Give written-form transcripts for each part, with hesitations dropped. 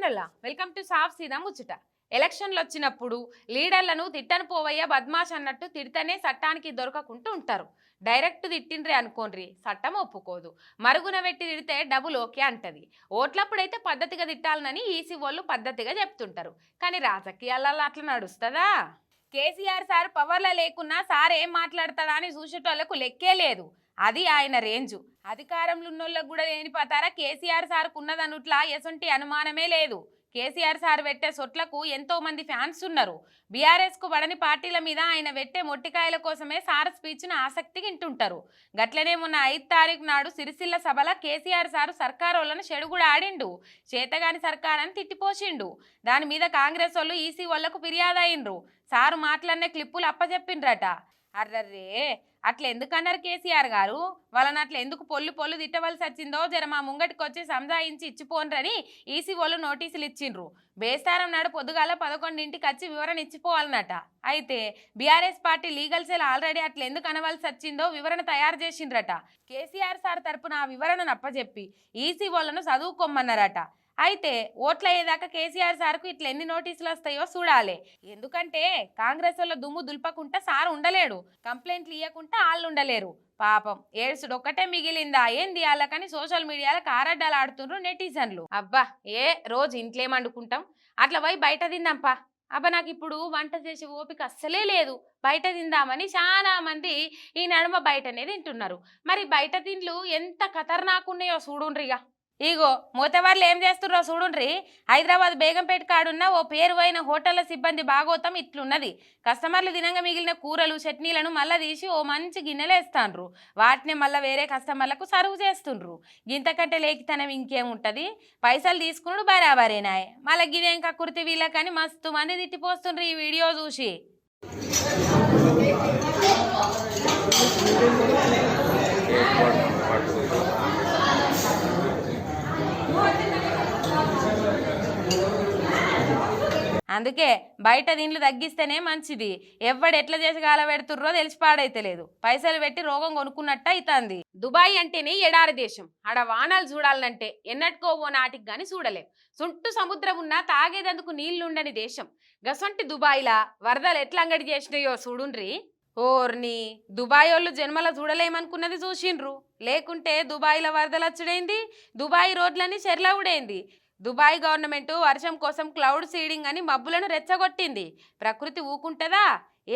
మిత్రులారా welcome to సాఫ్ సీదా ముచ్చట. ఎలక్షన్లు వచ్చినప్పుడు లీడర్లను తిట్టను పోవయ్య బద్మాష్ అన్నట్టు తిడితేనే చట్టానికి దొరకకుంటూ ఉంటారు. డైరెక్ట్ తిట్టిండ్రి అనుకోండి చట్టం ఒప్పుకోదు. మరుగున పెట్టి తిడితే డబుల్ ఓకే అంటది. ఓట్లప్పుడైతే పద్ధతిగా తిట్టాలనని ఈసీ వాళ్ళు పద్ధతిగా చెప్తుంటారు. కానీ రాజకీయాలలో అట్లా నడుస్తుందా? కేసీఆర్ సార్ పవర్లో లేకున్నా సార్ ఏం మాట్లాడతాడా అని చూసేటోళ్లకు లెక్కే లేదు. అది ఆయన రేంజు. అధికారంలో ఉన్నోళ్ళకు కూడా లేని పతారా కేసీఆర్ సార్కు ఉన్నదనుట్లా ఎసొంటి అనుమానమే లేదు. కేసీఆర్ సార్ పెట్టే సొట్లకు ఎంతో మంది ఫ్యాన్స్ ఉన్నారు. బీఆర్ఎస్కు పడని పార్టీల మీద ఆయన పెట్టే మొట్టికాయల కోసమే సార్ స్పీచ్ను ఆసక్తిగా వింటుంటారు. గట్లనే మొన్న 5 తారీఖు నాడు సిరిసిల్ల సభలో కేసీఆర్ సారు సర్కారోళ్ళను చెడుగుడు ఆడిండు. చేతగాని సర్కారని తిట్టిపోసిండు. దాని మీద కాంగ్రెస్ వాళ్ళు ఈసీ వాళ్లకు ఫిర్యాదు అయిండ్రు. సారు మాట్లాడిన క్లిప్పులు అప్పచెప్పిండ్రట. అర్రర్రే, అట్లా ఎందుకన్నారు కేసీఆర్ గారు? వాళ్ళని అట్లా ఎందుకు పొల్లు తిట్టవలసి వచ్చిందో జర మా ముంగటికి వచ్చి సంజాయించి ఇచ్చిపోనరని ఈసీ వాళ్ళు నోటీసులు ఇచ్చిండ్రు. బేస్తారం నాడు పొద్దుగాల 11ంటికి వచ్చి వివరణ ఇచ్చిపోవాలన్నట. అయితే BRS party legal cell already అట్లా ఎందుకు అనవలసి వచ్చిందో వివరణ తయారు చేసిండ్రట. కేసీఆర్ సార్ తరపున ఆ వివరణను అప్పచెప్పి ఈసీ వాళ్ళను చదువుకోమన్నారట. అయితే ఓట్ల అయ్యేదాకా కేసీఆర్ సార్కు ఇట్లా ఎన్ని నోటీసులు వస్తాయో చూడాలి. ఎందుకంటే కాంగ్రెస్ వాళ్ళ దుమ్ము దుల్పకుంటా సార్ ఉండలేడు, కంప్లైంట్లు ఇవ్వకుండా వాళ్ళు ఉండలేరు. పాపం ఏడుసుడు ఒక్కటే మిగిలిందా ఏంది వాళ్ళకని సోషల్ మీడియాలో కారడ్డాలు ఆడుతుండ్రు నెటిజన్లు. అబ్బా రోజు ఇంట్లోం వండుకుంటాం, అట్లా పోయి బయట తిందాంపా. అబ్బా నాకు ఇప్పుడు వంట చేసే ఓపిక అస్సలే లేదు, బయట తిందామని చాలా మంది ఈ నడుమ బయటనే తింటున్నారు. మరి బయట తిండ్లు ఎంత ఖతర్నాకున్నాయో చూడుండ్రిగా. ఇగో మూతవాళ్ళు ఏం చేస్తుర్రో చూడుండ్రి. హైదరాబాద్ బేగంపేట కాడున్న ఓ పేరు అయిన హోటళ్ల సిబ్బంది భాగోతం ఇట్లున్నది. కస్టమర్లు తినంగా మిగిలిన కూరలు చట్నీలను మళ్ళా తీసి ఓ మంచి గిన్నెలు వేస్తాండ్రు. వాటిని మళ్ళీ వేరే కస్టమర్లకు సర్వ్ చేస్తుండ్రు. గింతకంటే లేఖితనం ఇంకేముంటది? పైసలు తీసుకున్నాడు బరాబరేనాయ్. మళ్ళీ గిదేం కక్కుర్తి వీళ్ళకని మస్తు మంది తిట్టిపోతుండ్రు ఈ వీడియో చూసి. అందుకే బయట దీంట్లో తగ్గిస్తేనే మంచిది. ఎవడు ఎట్లా చేసి గాల పెడుతుర్రో తెలిసి పాడైతలేదు. పైసలు పెట్టి రోగం కొనుక్కున్నట్టు అవుతుంది. దుబాయ్ అంటేనే ఎడారి దేశం. ఆడ వానాలు చూడాలంటే ఎన్నట్టుకో ఓ నాటికి గాని చూడలేం. చుట్టూ సముద్రం ఉన్నా తాగేదందుకు నీళ్లుండని దేశం. గసొంటి దుబాయ్లా వరదలు ఎట్లా అంగడి చేసినాయో చూడుండ్రి. ఓర్ని దుబాయ్ వాళ్ళు జన్మల చూడలేమనుకున్నది చూసిండ్రు. లేకుంటే దుబాయ్లో వరదలు వచ్చుడైంది, దుబాయ్ రోడ్లని చెర్లవుడైంది. దుబాయ్ గవర్నమెంట్ వర్షం కోసం క్లౌడ్ సీడింగ్ అని మబ్బులను రెచ్చగొట్టింది. ప్రకృతి ఊకుంటుందా?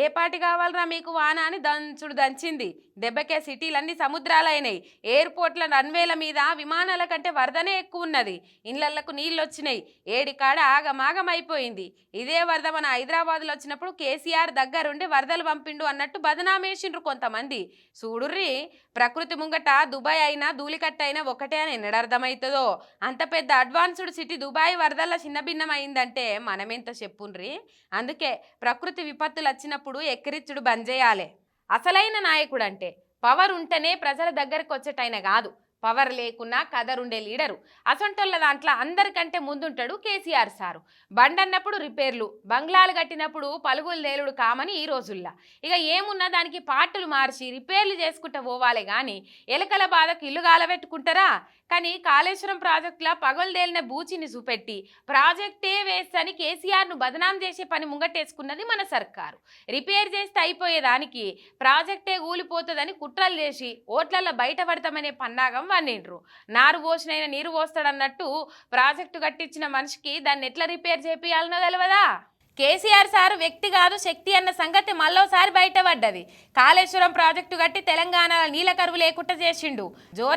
ఏ పాటి కావాలరా మీకు వాన అని దంచుడు దంచింది. దెబ్బకే సిటీలన్నీ సముద్రాలైనాయి. ఎయిర్పోర్ట్ల రన్వేల మీద విమానాల కంటే వరదనే ఎక్కువ ఉన్నది. ఇళ్లలకు నీళ్ళు వచ్చినాయి. ఏడికాడ ఆగమాగమైపోయింది. ఇదే వరద మన హైదరాబాద్లో వచ్చినప్పుడు కేసీఆర్ దగ్గరుండి వరదలు పంపిండు అన్నట్టు బదనామేసిండ్రు కొంతమంది. చూడుర్రి, ప్రకృతి ముంగట దుబాయ్ అయినా ధూళికట్ట అయినా ఒకటే అని ఎన్నడర్థమవుతుందో. అంత పెద్ద అడ్వాన్స్డ్ సిటీ దుబాయ్ వరదల చిన్నభిన్నం అయిందంటే మనమెంత చెప్పుండ్రి. అందుకే ప్రకృతి విపత్తులు వచ్చినప్పుడు ఎక్కిరిచ్చుడు బంద్ చేయాలి. అసలైన నాయకుడు అంటే పవర్ ఉంటేనే ప్రజల దగ్గరకు వచ్చేటైన కాదు, పవర్ లేకున్నా కదరుండే లీడరు. అసొంటోళ్ళ దాంట్లో అందరికంటే ముందుంటాడు కేసీఆర్ సారు. బండన్నప్పుడు రిపేర్లు, బంగ్లాలు కట్టినప్పుడు పలుగులు తేలుడు కామని ఈ రోజుల్లో. ఇక ఏమున్నా దానికి పార్టులు మార్చి రిపేర్లు చేసుకుంటూ పోవాలి కానీ ఎలకల బాధకు ఇల్లు గాలబెట్టుకుంటారా? కానీ కాళేశ్వరం ప్రాజెక్టులో పగలు తేలిన బూచిని చూపెట్టి ప్రాజెక్టే వేస్ట్ అని కేసీఆర్ను బదనాం చేసే పని ముంగట్టేసుకున్నది మన సర్కారు. రిపేర్ చేస్తే అయిపోయేదానికి ప్రాజెక్టే కూలిపోతుందని కుట్రలు చేసి ఓట్లలో బయటపడతామనే పన్నాగం వన్నిండ్రు. నారు పోసినైనా నీరు పోస్తాడన్నట్టు ప్రాజెక్టు కట్టించిన మనిషికి దాన్ని ఎట్లా రిపేర్ చేపియాలనో తెలియదా? కేసీఆర్ సారు వ్యక్తి కాదు శక్తి అన్న సంగతి మళ్ళోసారి బయటపడ్డది. కాళేశ్వరం ప్రాజెక్టు కట్టి తెలంగాణలో నీళ్ళ కరువు లేకుండా చేసిండు.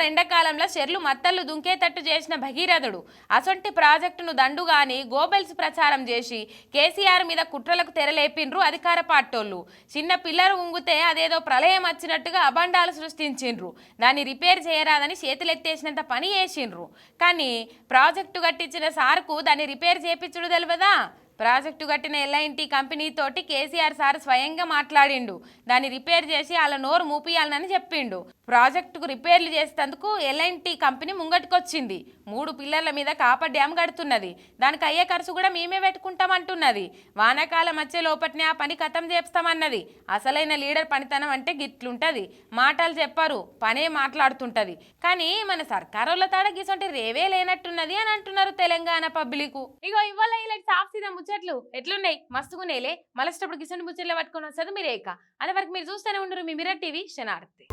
ఎండాకాలంలో చెర్లు మత్తళ్ళు దుంకేటట్టు చేసిన భగీరథుడు. అసొంటి ప్రాజెక్టును దండుగాని గోబెల్స్ ప్రచారం చేసి కేసీఆర్ మీద కుట్రలకు తెరలేపిండ్రు అధికార పార్టోళ్ళు. చిన్న పిల్లలు ఉంగితే అదేదో ప్రళయం వచ్చినట్టుగా అబండాలు సృష్టించిండ్రు. దాన్ని రిపేర్ చేయరాదని చేతులెత్తేసినంత పని చేసిండ్రు. కానీ ప్రాజెక్టు కట్టించిన సార్కు దాన్ని రిపేర్ చేపించుడు తెలియదా? ప్రాజెక్టు కట్టిన ఎల్ఐన్టీ కంపెనీ తోటి కేసీఆర్ సార్ స్వయంగా మాట్లాడిండు. దాన్ని రిపేర్ చేసి వాళ్ళ నోరు మూపియాలని చెప్పిండు. ప్రాజెక్టుకు రిపేర్లు చేసేందుకు ఎల్ఐన్టీ కంపెనీ ముంగటికొచ్చింది. 3 పిల్లర్ల మీద కాపర్ డ్యామ్ కడుతున్నది. దానికి అయ్యే ఖర్చు కూడా మేమే పెట్టుకుంటామంటున్నది. వానాకాలం వచ్చే లోపటినే ఆ పని ఖతం చేస్తామన్నది. అసలైన లీడర్ పనితనం అంటే గిట్లుంటది. మాటలు చెప్పరు, పనే మాట్లాడుతుంటది. కానీ మన సర్కారోళ్ళ తాడ గిసంటే రేవే లేనట్టున్నది అని అంటున్నారు తెలంగాణ పబ్లిక్. ఇగో ఇవాళ ఇలా సాఫ్ సీదా ముచ్చట్లు ఎట్లున్నాయి? మస్తుగునేలే. మలస్టప్పుడు గిసంటి ముచ్చట్లు పట్టుకొని వస్తుంది మీరేక. అది వరకు మీరు చూస్తూనే ఉండరు మీ మిర్రర్ టీవీ శనార్థి.